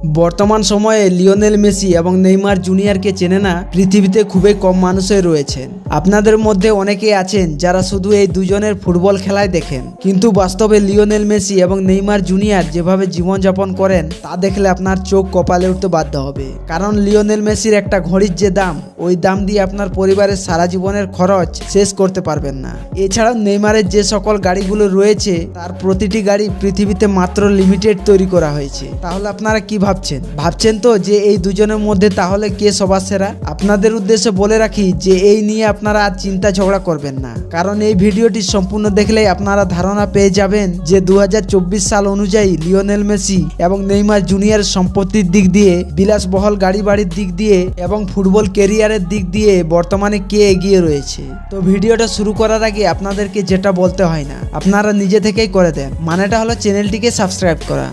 বর্তমান সময়ে Lionel Messi এবং নেইমার জুনিয়রকে চেনে না পৃথিবীতে খুবই কম মানুষই রয়েছেন। আপনাদের মধ্যে অনেকেই আছেন যারা শুধু এই দুজনের ফুটবল খেলায় দেখেন, কিন্তু বাস্তবে লিওনেল মেসি এবং নেইমার জুনিয়র যেভাবে জীবনযাপন করেন তা দেখলে আপনার চোখ কপালে উঠতে বাধ্য হবে। কারণ লিওনেল মেসির একটা ঘড়ির যে দাম, ওই দাম দিয়ে আপনার পরিবারের সারা জীবনের খরচ শেষ করতে পারবেন না। এছাড়াও নেইমারের যে সকল গাড়িগুলো রয়েছে তার প্রতিটি গাড়ি পৃথিবীতে মাত্র লিমিটেড তৈরি করা হয়েছে। তাহলে আপনারা কি ভাবছেন তো যে এই দুজনের মধ্যে তাহলে কে সবার সেরা? আপনাদের উদ্দেশ্যে বলে রাখি যে এই নিয়ে আপনারা আর চিন্তা ঝগড়া করবেন না, কারণ এই ভিডিওটি সম্পূর্ণ দেখলেই আপনারা ধারণা পেয়ে যাবেন যে 2024 সাল অনুযায়ী লিওনেল মেসি এবং নেইমার জুনিয়র সম্পত্তির দিক দিয়ে, বিলাসবহল গাড়ি বাড়ির দিক দিয়ে এবং ফুটবল ক্যারিয়ারের দিক দিয়ে বর্তমানে কে এগিয়ে রয়েছে। তো ভিডিওটা শুরু করার আগে আপনাদেরকে যেটা বলতে হয় না, আপনারা নিজে থেকেই করে দেন, মানেটা হলো চ্যানেলটিকে সাবস্ক্রাইব করা।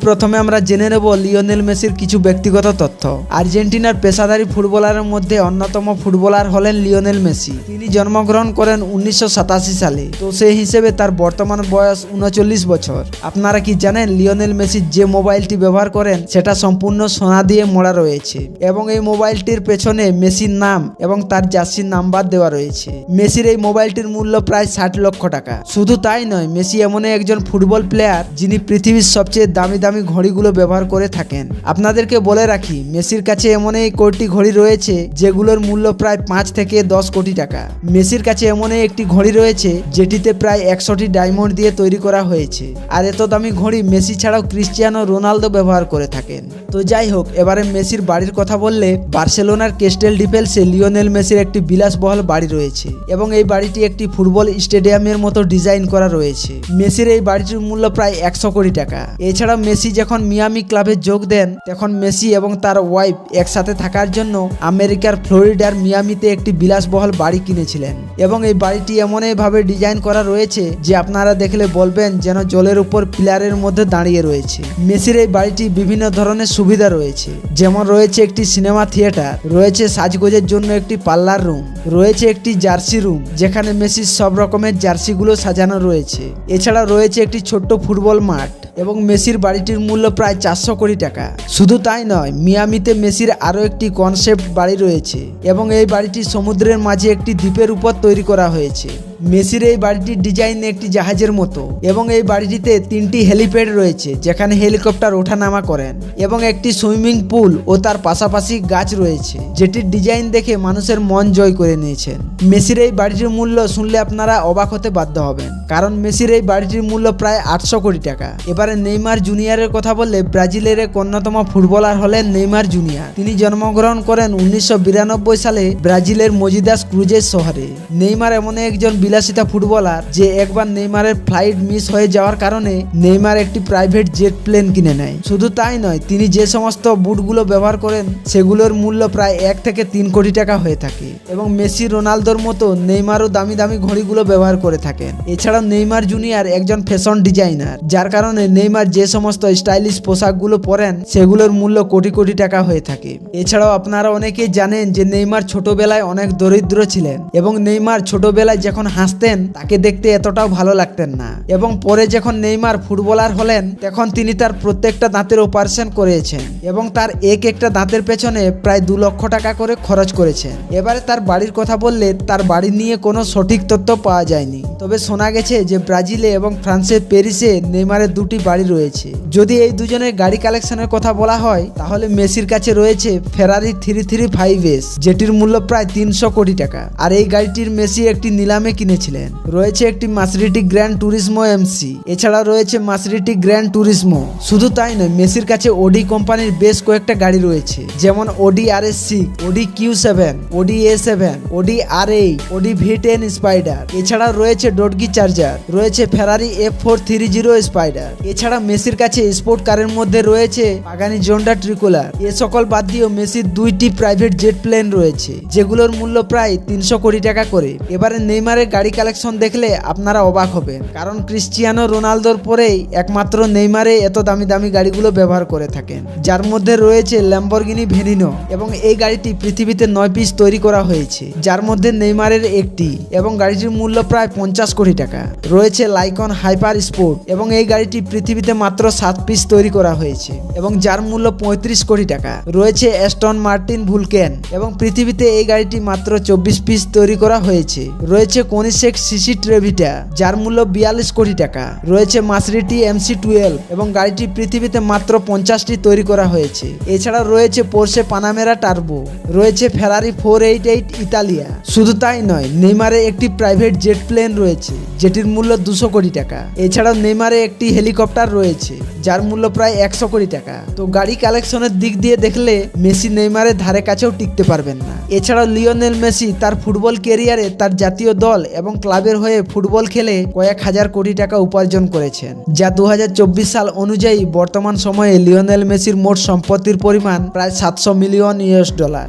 প্রথমে আমরা জেনে নেব লিওনেল মেসির কিছু ব্যক্তিগত তথ্য। আর্জেন্টিনার পেশাদারী ফুটবলারের মধ্যে অন্যতম ফুটবলার হলেন লিওনেল মেসি। তিনি জন্মগ্রহণ করেন 1987 সালে। তো সেই হিসেবে তার বর্তমান বয়স 39 বছর। আপনারা কি জানেন লিওনেল মেসি যে মোবাইলটি ব্যবহার করেন সেটা সম্পূর্ণ সোনা দিয়ে মোড়া রয়েছে এবং এই মোবাইলটির পেছনে মেসির নাম এবং তার জার্সির নাম্বার দেওয়া রয়েছে। মেসির এই মোবাইলটির মূল্য প্রায় 60 লক্ষ টাকা। শুধু তাই নয়, মেসি এমনই একজন ফুটবল প্লেয়ার যিনি পৃথিবীর সবচেয়ে দামি ঘড়িগুলো ব্যবহার করে থাকেন। আপনাদেরকে বলে রাখি, মেসির কাছে এমনই কোটি ঘড়ি রয়েছে যেগুলোর মূল্য প্রায় 5 থেকে 10 কোটি টাকা। মেসির কাছে এমনই একটি ঘড়ি রয়েছে যেটিতে প্রায় 100টি ডায়মন্ড দিয়ে তৈরি করা হয়েছে। আর এত দামি ঘড়ি মেসি ছাড়াও ক্রিস্টিয়ানো রোনালদো ব্যবহার করে থাকেন। তো যাই হোক, এবারে মেসির বাড়ির কথা বললে বার্সেলোনার ক্যাস্টেল ডিফেলসে লিওনেল মেসির একটি বিলাসবহুল বাড়ি রয়েছে এবং এই বাড়িটি একটি ফুটবল স্টেডিয়ামের মতো ডিজাইন করা রয়েছে। মেসির এই বাড়িটির মূল্য প্রায় 100 কোটি টাকা। এছাড়া মেসি যখন মিয়ামি ক্লাবে যোগ দেন তখন মেসি এবং তার ওয়াইফ একসাথে থাকার জন্য আমেরিকার ফ্লোরিডার মিয়ামিতে একটি বিলাসবহুল বাড়ি কিনেছিলেন এবং এই বাড়িটি এমনই ভাবে ডিজাইন করা রয়েছে যে আপনারা দেখলে বলবেন যেন জলের উপর পিলারের মধ্যে দাঁড়িয়ে রয়েছে। মেসির এই বাড়িটি বিভিন্ন ধরনের সুবিধা রয়েছে, যেমন রয়েছে একটি সিনেমা থিয়েটার, রয়েছে সাজগোজের জন্য একটি পার্লার রুম, রয়েছে একটি জার্সি রুম যেখানে মেসির সব রকমের জার্সিগুলো সাজানো রয়েছে। এছাড়া রয়েছে একটি ছোট্ট ফুটবল মাঠ এবং মেসির বাড়িটির মূল্য প্রায় 400 কোটি টাকা। শুধু তাই নয়, মিয়ামিতে মেসির আরও একটি কনসেপ্ট বাড়ি রয়েছে এবং এই বাড়িটি সমুদ্রের মাঝে একটি দ্বীপের উপর তৈরি করা হয়েছে। মেসির এই বাড়িটির ডিজাইন একটি জাহাজের মতো এবং এই বাড়িটিতে 3টি হেলিপ্যাড রয়েছে যেখানে হেলিকপ্টার ওঠানামা করেন এবং একটি সুইমিং পুল ও তার পাশাপাশি গাছ রয়েছে যেটির ডিজাইন দেখে মানুষের মন জয় করে নিয়েছেন। মেসির এই বাড়িটির মূল্য শুনলে আপনারা অবাক হতে বাধ্য হবেন, কারণ মেসির এই বাড়িটির মূল্য প্রায় 800 কোটি টাকা। এবারে নেইমার জুনিয়রের কথা বললে ব্রাজিলের এক অন্যতম ফুটবলার হলেন নেইমার জুনিয়র। তিনি জন্মগ্রহণ করেন 1992 সালে ব্রাজিলের মজিদাস ক্রুজেস শহরে। নেইমার এমন একজন বিলাসিতা ফুটবলার যে একবার নেইমারের ফ্লাইট মিস হয়ে যাওয়ার কারণে নেইমার একটি প্রাইভেট জেট প্লেন কিনে নেয়। শুধু তাই নয়, তিনি যে সমস্ত বুটগুলো ব্যবহার করেন সেগুলোর মূল্য প্রায় 1 থেকে 3 কোটি টাকা হয়ে থাকে এবং মেসি রোনালদোর মতো নেইমারও দামি দামি ঘড়িগুলো ব্যবহার করে থাকেন। এছাড়াও নেইমার জুনিয়র একজন ফ্যাশন ডিজাইনার, যার কারণে নেইমার যে সমস্ত স্টাইলিশ পোশাকগুলো পরেন সেগুলোর মূল্য কোটি কোটি টাকা হয়ে থাকে। এছাড়াও আপনারা অনেকেই জানেন যে নেইমার ছোটবেলায় অনেক দরিদ্র ছিলেন এবং নেইমার ছোটবেলায় যখন হাসতেন তাকে দেখতে এতটাও ভালো লাগতেন না এবং পরে যখন নেইমার ফুটবলার হলেন তখন তিনি তার প্রত্যেকটা দাঁতের অপারেশন করেছেন এবং তার একটা দাঁতের পেছনে প্রায় 2 লক্ষ টাকা করে খরচ করেছেন। এবারে তার বাড়ির কথা বললে তার বাড়ি নিয়ে কোনো সঠিক তথ্য পাওয়া যায়নি, তবে শোনা গেছে যে ব্রাজিলে এবং ফ্রান্সের প্যারিসে নেইমারের 2টি বাড়ি রয়েছে। যদি এই দুজনের গাড়ি কালেকশনের কথা বলা হয় তাহলে মেসির কাছে রয়েছে ফেরারি 335S যেটির মূল্য প্রায় 300 কোটি টাকা, আর এই গাড়িটির মেসি একটি নিলামে কিনেছিলেন। রয়েছে একটি মাসেরাটি গ্র্যান্ড টুরিসমো এমসি, এছাড়া রয়েছে মাসেরাটি গ্র্যান্ড টুরিসমো। শুধু তাই নয়, মেসির কাছে ওডি কোম্পানির বেশ কয়েকটা গাড়ি রয়েছে, যেমন ওডি RS6, ওডি Q7, ওডি A7, ওডি R8, ওডি V10 স্পাইডার। এছাড়া রয়েছে ডডগি চার্জার, রয়েছে ফেরারি F430 স্পাইডার। এছাড়া মেসির কাছে স্পোর্ট কারের মধ্যে রয়েছে পাগানি জন্ডা ট্রিকোলার। এ সকল বাদ দিয়েও মেসির 2টি প্রাইভেট জেট প্লেন রয়েছে যেগুলোর মূল্য প্রায় 300 কোটি টাকা করে। এবারে নেইমারের গাড়ি কালেকশন দেখলে আপনারা অবাক হবেন, কারণ ক্রিস্টিয়ানো রোনালদোর পরেই একমাত্র নেইমারে এত দামি দামি গাড়িগুলো ব্যবহার করে থাকেন, যার মধ্যে রয়েছে ল্যাম্বরগিনি ভেনিনো এবং এই গাড়িটি পৃথিবীতে 9 পিস তৈরি করা হয়েছে, যার মধ্যে নেইমারের একটি, এবং গাড়িটির মূল্য প্রায় 50 কোটি টাকা। রয়েছে লাইকন হাইপার স্পোর্ট এবং এই গাড়িটি পৃথিবীতে মাত্র 7 পিস তৈরি করা হয়েছে এবং যার মূল্য 35 কোটি টাকা। রয়েছে অ্যাস্টন মার্টিন ভুলকেন এবং পৃথিবীতে এই গাড়িটি মাত্র 24 পিস তৈরি করা হয়েছে। রয়েছে কোনিসেক সিসি ট্রেভিটা, যার মূল্য 42 কোটি টাকা। রয়েছে মাসেরাটি MC12 এবং গাড়িটি পৃথিবীতে মাত্র 50টি তৈরি করা হয়েছে। এছাড়া রয়েছে পোর্শে পানামেরা টার্বো, রয়েছে ফেরারি 488 ইতালিয়া। শুধু তাই নয়, নেইমারে একটি প্রাইভেট জেট প্লেন রয়েছে যেটির মূল্য 200 কোটি টাকা। এছাড়াও নেইমারে একটি হেলিকপ্টার রয়েছে যার মূল্য প্রায় 100 কোটি টাকা। তো গাড়ি কালেকশনের দিক দিয়ে দেখলে মেসি নেইমারের ধারে কাছেও টিকতে পারবেন না। এছাড়াও লিওনেল মেসি তার ফুটবল ক্যারিয়ারে তার জাতীয় দল এবং ক্লাবের হয়ে ফুটবল খেলে কয়েক হাজার কোটি টাকা উপার্জন করেছেন, যা 2024 সাল অনুযায়ী বর্তমান সময়ে লিওনেল মেসির মোট সম্পত্তির পরিমাণ প্রায় $700 মিলিয়ন,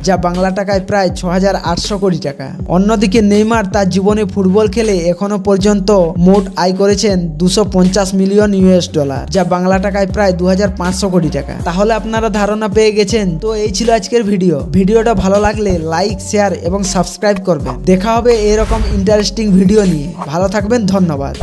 যা বাংলা টাকায় প্রায় 6800 কোটি টাকা। অন্যদিকে নেইমার তার জীবনে ফুটবল খেলে এখনো পর্যন্ত মোট আয় করেছেন $250 মিলিয়ন, যা বাংলা টাকায় প্রায় 2500 কোটি টাকা। তাহলে আপনারা ধারণা পেয়ে গেছেন। তো এই ছিল আজকের ভিডিওটা ভালো লাগলে লাইক, শেয়ার এবং সাবস্ক্রাইব করবেন। দেখা হবে এরকম ইন্টারেস্টিং ভিডিও নিয়ে। ভালো থাকবেন, ধন্যবাদ।